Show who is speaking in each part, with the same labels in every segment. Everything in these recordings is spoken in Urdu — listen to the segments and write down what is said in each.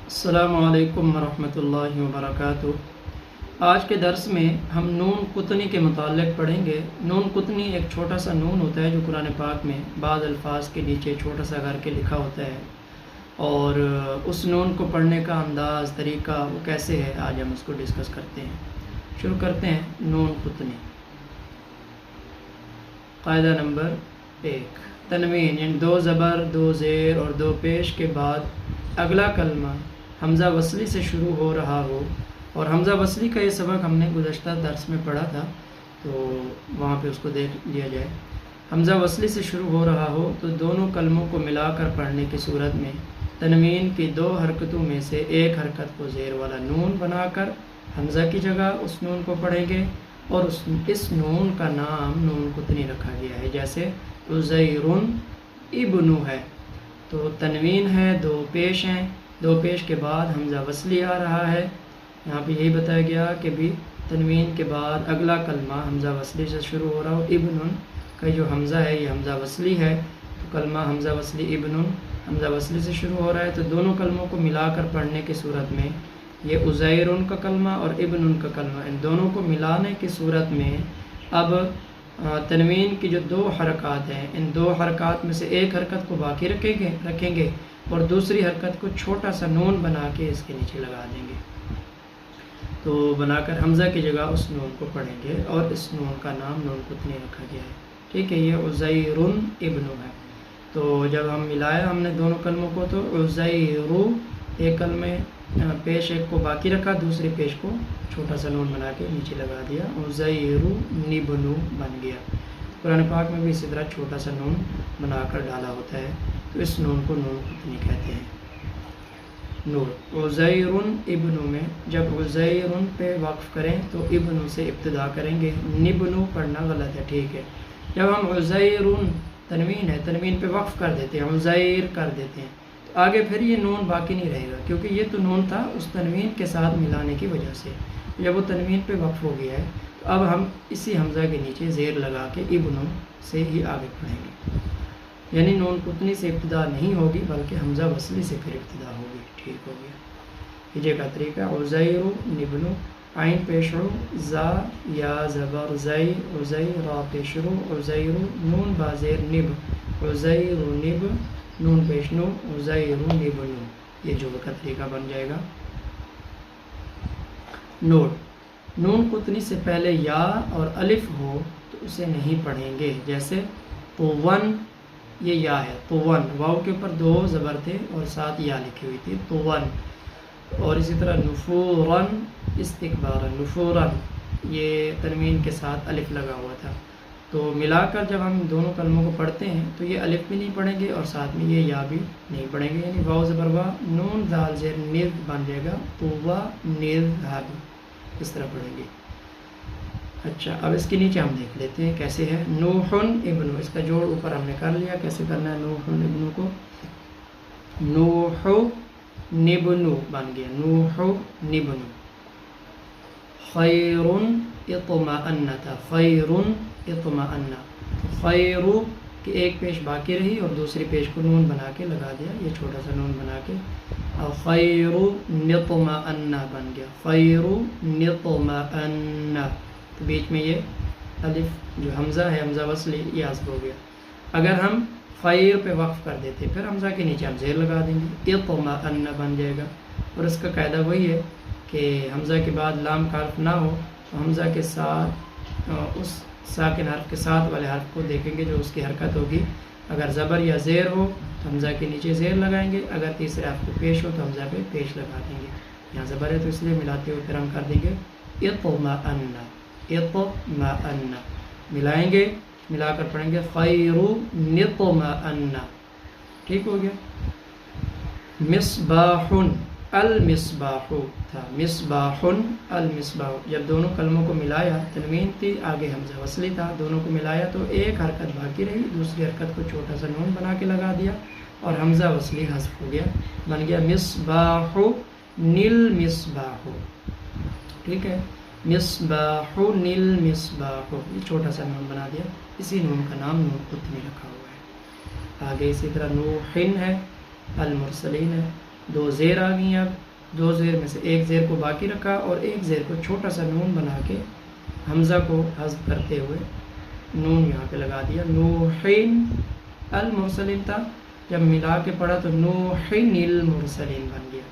Speaker 1: السلام علیکم ورحمۃ اللہ وبرکاتہ۔ آج کے درس میں ہم نون قطنی کے متعلق پڑھیں گے۔ نون قطنی ایک چھوٹا سا نون ہوتا ہے جو قرآن پاک میں بعض الفاظ کے نیچے چھوٹا سا کر کے لکھا ہوتا ہے، اور اس نون کو پڑھنے کا انداز، طریقہ وہ کیسے ہے، آج ہم اس کو ڈسکس کرتے ہیں۔ شروع کرتے ہیں نون قطنی۔ قاعدہ نمبر 1، تنوین یعنی دو زبر، دو زیر اور دو پیش کے بعد اگلا کلمہ حمزہ وصلی سے شروع ہو رہا ہو، اور حمزہ وصلی کا یہ سبق ہم نے گزشتہ درس میں پڑھا تھا، تو وہاں پہ اس کو دیکھ لیا جائے۔ حمزہ وصلی سے شروع ہو رہا ہو تو دونوں کلموں کو ملا کر پڑھنے کی صورت میں تنوین کی دو حرکتوں میں سے ایک حرکت کو زیر والا نون بنا کر حمزہ کی جگہ اس نون کو پڑھیں گے، اور اس نون کا نام نون قطنی رکھا گیا ہے، جیسے عزیرن ابن ہے، تو تنوین ہے، دو پیش ہیں، دو پیش کے بعد حمزہ وصلی آ رہا ہے۔ یہاں پہ یہی بتایا گیا کہ بھی تنوین کے بعد اگلا کلمہ حمزہ وصلی سے شروع ہو رہا ہو۔ ابن کا جو حمزہ ہے یہ حمزہ وصلی ہے، تو کلمہ حمزہ وصلی ابن حمزہ وصلی سے شروع ہو رہا ہے، تو دونوں کلموں کو ملا کر پڑھنے کی صورت میں یہ عزیرن کا کلمہ اور ابن کا کلمہ، ان دونوں کو ملانے کی صورت میں اب تنوین کی جو دو حرکات ہیں، ان دو حرکات میں سے ایک حرکت کو باقی رکھیں گے اور دوسری حرکت کو چھوٹا سا نون بنا کے اس کے نیچے لگا دیں گے، تو بنا کر حمزہ کی جگہ اس نون کو پڑھیں گے، اور اس نون کا نام نون قطنی رکھا گیا ہے۔ ٹھیک ہے، یہ عزیرن ابن ہے۔ تو جب ہم ملایا ہم نے دونوں کلموں کو، تو عزیرو ایک کلمے پیش ایک کو باقی رکھا، دوسری پیش کو چھوٹا سا نون بنا کے نیچے لگا دیا، عزیرو نبنو بن گیا۔ قرآن پاک میں بھی اسی طرح چھوٹا سا نون بنا کر ڈالا ہوتا ہے، تو اس نون کو نون قطنی کہتے ہیں۔ نور عزیرن ابن میں جب عزیرن پہ وقف کریں تو ابن سے ابتدا کریں گے، نبنو پڑھنا غلط ہے۔ ٹھیک ہے، جب ہم عزیرن تنوین ہے، تنوین پہ وقف کر دیتے ہیں، عزیر کر دیتے ہیں، تو آگے پھر یہ نون باقی نہیں رہے گا، کیونکہ یہ تو نون تھا اس تنوین کے ساتھ ملانے کی وجہ سے، جب وہ تنوین پہ وقف ہو گیا ہے تو اب ہم اسی حمزہ کے نیچے زیر لگا کے ابن سے ہی آگے پڑھیں گے، یعنی نون قطنی سے ابتدا نہیں ہوگی بلکہ حمزہ وصلی سے پھر ابتدا ہوگی۔ ٹھیک ہو گیا، ہجے کا طریقہ عزیر نبنو، عین پیشرو، زا یا زبر زئی، عزیر را پیشرو، عزیر نون بازیر نب، عزیر نب نون پیشنو، عزیر نبنو، یہ جو کا طریقہ بن جائے گا۔ نوٹ، نون قطنی سے پہلے یا اور الف ہو تو اسے نہیں پڑھیں گے، جیسے طون، یہ یا ہے، طون، واو کے اوپر دو زبر تھے اور ساتھ یا لکھی ہوئی تھی، طون، اور اسی طرح نفورن، استکبارن، نفورن، یہ تنوین کے ساتھ الف لگا ہوا تھا، تو ملا کر جب ہم دونوں کلموں کو پڑھتے ہیں تو یہ الف بھی نہیں پڑھیں گے اور ساتھ میں یہ یا بھی نہیں پڑھیں گے، یعنی واو زبر وا، نون دال زیر نذ بن جائے گا، طوا نذهب، اس طرح پڑھیں گے۔ اچھا، اب اس کے نیچے ہم دیکھ لیتے ہیں کیسے ہے۔ نوحن ابن، اس کا جوڑ اوپر ہم نے کر لیا، کیسے کرنا ہے نوحن ابن کو، نوح نبنو بن گیا، نوح نبنو۔ خیرن اطمأن تھا، خیرن اطمأن، خیرو کی ایک پیش باقی رہی اور دوسری پیش کو نون بنا کے لگا دیا، یہ چھوٹا سا نون بنا کے، اور خیر نطمئن بن گیا، خیر نطمئن، تو بیچ میں یہ الف جو حمزہ ہے، حمزہ وصلی، یہ حذف ہو گیا۔ اگر ہم خیر پہ وقف کر دیتے پھر حمزہ کے نیچے ہم زیر لگا دیں گے، اطمئن بن جائے گا، اور اس کا قاعدہ وہی ہے کہ حمزہ کے بعد لام کا حرف نہ ہو تو حمزہ کے ساتھ اس ساکن حرف کے ساتھ والے حرف کو دیکھیں گے جو اس کی حرکت ہوگی، اگر زبر یا زیر ہو تو حمزہ کے نیچے زیر لگائیں گے، اگر تیسرے حرف کو پیش ہو تو حمزہ پہ پیش لگا دیں گے۔ یہاں زبر ہے تو اس لیے ملاتے ہوئے پھر ہم کر دیں گے اطمأن، اطمأن، ملائیں گے، ملا کر پڑھیں گے خیر نطمأن۔ ٹھیک ہو گیا۔ مصباح، المصباح تھا، مصباح المصباح، جب دونوں کلموں کو ملایا، تنوین تھی، آگے حمزہ وصلی تھا، دونوں کو ملایا تو ایک حرکت باقی رہی، دوسری حرکت کو چھوٹا سا نون بنا کے لگا دیا اور حمزہ وصلی حذف ہو گیا، بن گیا مصباح نیل مصباح۔ ٹھیک ہے، مصباح نیل مصباح، یہ چھوٹا سا نون بنا دیا، اسی نون کا نام نون قطنی رکھا ہوا ہے۔ آگے اسی طرح نوحن ہے، المرسلین ہے، دو زیر آ گئی. اب دو زیر میں سے ایک زیر کو باقی رکھا اور ایک زیر کو چھوٹا سا نون بنا کے حمزہ کو حذف کرتے ہوئے نون یہاں پہ لگا دیا. نوحین المرسلین تھا, جب ملا کے پڑھا تو نوحین المرسلین بن گیا.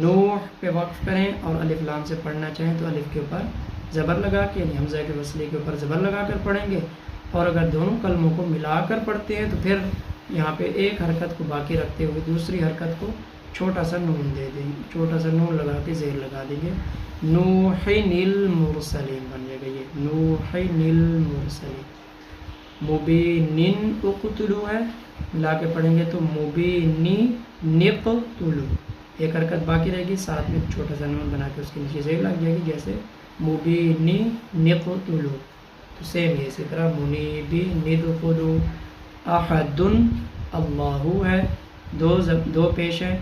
Speaker 1: نوح پہ وقف کریں اور الف لام سے پڑھنا چاہیں تو الف کے اوپر زبر لگا کے, یعنی حمزہ کے وصلی کے اوپر زبر لگا کر پڑھیں گے. اور اگر دونوں کلموں کو ملا کر پڑھتے ہیں تو پھر یہاں پہ ایک حرکت کو باقی رکھتے ہوئے دوسری حرکت کو چھوٹا سا نون دے دیں گے, چھوٹا سا نون لگا کے زیر لگا دیں گے. نوحین المرسلین بن جائے گا یہ, نوحین المرسلین. مبینن اقتلو ہے, ملا کے پڑھیں گے تو مبینی نقتلو, ایک حرکت باقی رہے گی, ساتھ میں چھوٹا سا نون بنا کے اس کے نیچے زیر لگ جائے گی, جیسے مبینی نقتلو. تو سیم یہ اسی طرح منیبی ندخلو. احد اللہ ہے, دو پیش ہیں,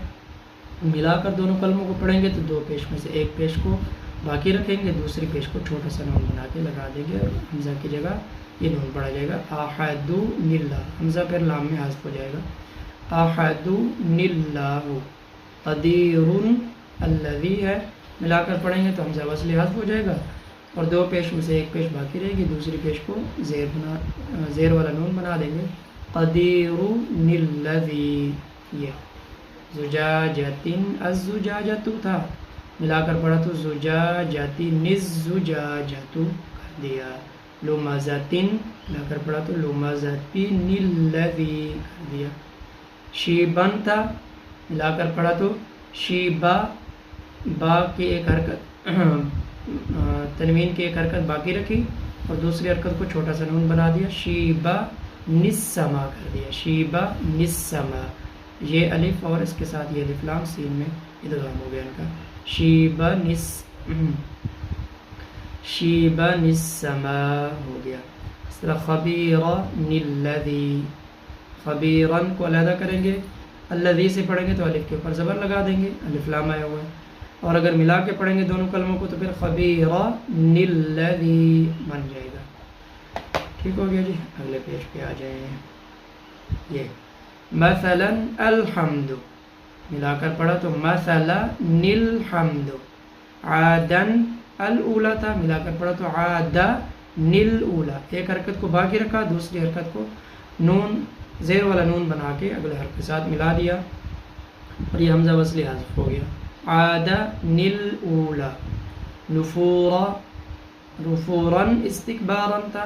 Speaker 1: ملا کر دونوں کلموں کو پڑھیں گے تو دو پیش میں سے ایک پیش کو باقی رکھیں گے, دوسری پیش کو چھوٹا سا نون بنا کے لگا دیں گے اور حمزہ کی جگہ یہ نون پڑھا جائے گا. احد نلہ, حمزہ پھر لام میں حذف ہو جائے گا. احد نلہ. قدیر الذی ہے, ملا کر پڑھیں گے تو حمزہ وصلی حذف ہو جائے گا اور دو پیش میں سے ایک پیش باقی رہے گی, دوسری پیش کو زیر والا نون بنا دیں گے. قدیر الذی. یہ زجاجتن الزجاجۃ تھا, ملا کر پڑھا تو زجاجتن الزجاجۃ کر دیا. لمزتن, ملا کر پڑھا تو لمزتن الذی کر دیا. شیبن تھا, ملا کر پڑھا تو شیبا, با کی ایک حرکت تنوین کی ایک حرکت باقی رکھی اور دوسری حرکت کو چھوٹا سا نون بنا دیا. شیبا نسما کر دیا, شیبا نسما. یہ الف اور اس کے ساتھ یہ الف لام سین میں ادغام ہو گیا ان کا. شیبا نسما ہو گیا. اس طرح خبیرن الذی, خبیرن کو علیحدہ کریں گے, الذی سے پڑھیں گے تو الف کے اوپر زبر لگا دیں گے, الف لام آیا ہوا ہے. اور اگر ملا کے پڑھیں گے دونوں کلموں کو تو پھر خبیرن الذی بن جائے گا. ٹھیک ہو گیا جی. اگلے پیج پہ آ جائیں. یہ مثلا الحمد, ملا کر پڑھا تو مثلا الحمد. عادن الاولی تھا, ملا کر پڑھا تو عادا الاولی, ایک حرکت کو باقی رکھا, دوسری حرکت کو نون زیر والا نون بنا کے اگلے حرف کے ساتھ ملا دیا اور یہ حمزہ وصلی حذف ہو گیا. عادا الاولی. نفورا, نفورا استکبارا تھا,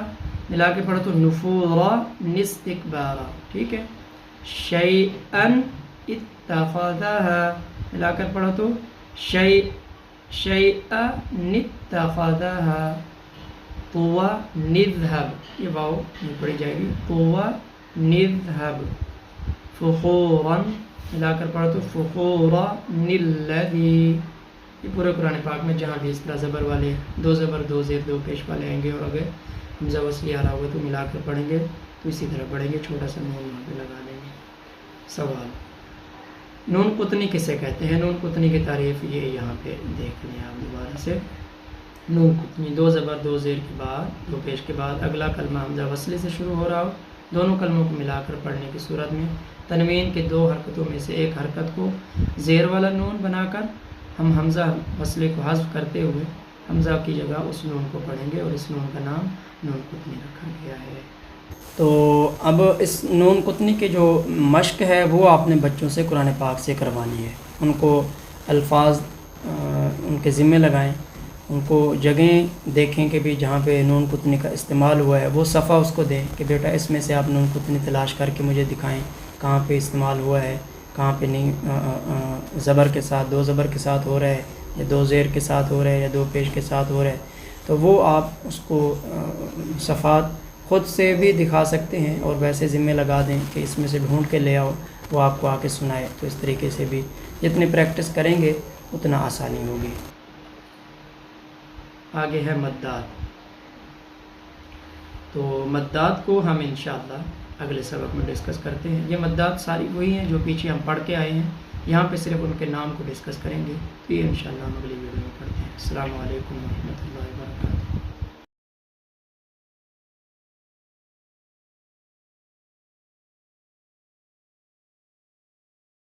Speaker 1: ملا کے پڑھا تو نفورا نستکبارا. ٹھیک ہے. شیئن اتخذها, ملا کر پڑھا تو شیئن اتخذها. طوا نذهب, یہ واو یہ پڑھی جائے گی, طوا نذهب. فخورا, ملا کر پڑھا تو فخورا الذی. یہ پورے قرآن پاک میں جہاں بھی اس طرح زبر والے دو زبر دو زیر دو پیش والے آئیں گے اور اگر حمزہ وصلی آ رہا ہوگا تو ملا کر پڑھیں گے تو اسی طرح پڑھیں گے, چھوٹا سا نون وہاں پہ لگا دیں گے. سوال, نون قطنی کسے کہتے ہیں؟ نون قطنی کی تعریف یہ یہاں پہ دیکھ لیں آپ دوبارہ سے. نون قطنی, دو زبر دو زیر کے بعد دو پیش کے بعد اگلا کلمہ حمزہ وصلی سے شروع ہو رہا ہو, دونوں کلموں کو ملا کر پڑھنے کی صورت میں تنوین کے دو حرکتوں میں سے ایک حرکت کو زیر والا نون بنا کر ہم حمزہ وصلی کو حذف کرتے ہوئے حمزہ کی جگہ اس نون کو پڑھیں گے اور اس نون کا نام نون قطنی رکھا گیا ہے. تو اب اس نون قطنی کے جو مشق ہے وہ آپ نے بچوں سے قرآن پاک سے کروانی ہے. ان کو الفاظ ان کے ذمے لگائیں, ان کو جگہیں دیکھیں کہ بھی جہاں پہ نون قطنی کا استعمال ہوا ہے وہ صفحہ اس کو دیں کہ بیٹا اس میں سے آپ نون قطنی تلاش کر کے مجھے دکھائیں کہاں پہ استعمال ہوا ہے, کہاں پہ نہیں, زبر کے ساتھ دو زبر کے ساتھ ہو رہا ہے یا دو زیر کے ساتھ ہو رہا ہے یا دو پیش کے ساتھ ہو رہا ہے. تو وہ آپ اس کو صفحات خود سے بھی دکھا سکتے ہیں اور ویسے ذمے لگا دیں کہ اس میں سے ڈھونڈ کے لے آؤ, وہ آپ کو آ کے سنائے. تو اس طریقے سے بھی جتنی پریکٹس کریں گے اتنا آسانی ہوگی. آگے ہے مدات. تو مدات کو ہم انشاءاللہ اگلے سبق میں ڈسکس کرتے ہیں. یہ مدات ساری وہی ہیں جو پیچھے ہم پڑھ کے آئے ہیں, یہاں پہ صرف ان کے نام کو ڈسکس کریں گے. تو یہ انشاءاللہ ہم اگلی ویڈیو میں پڑھتے ہیں. السلام علیکم ورحمۃ اللہ.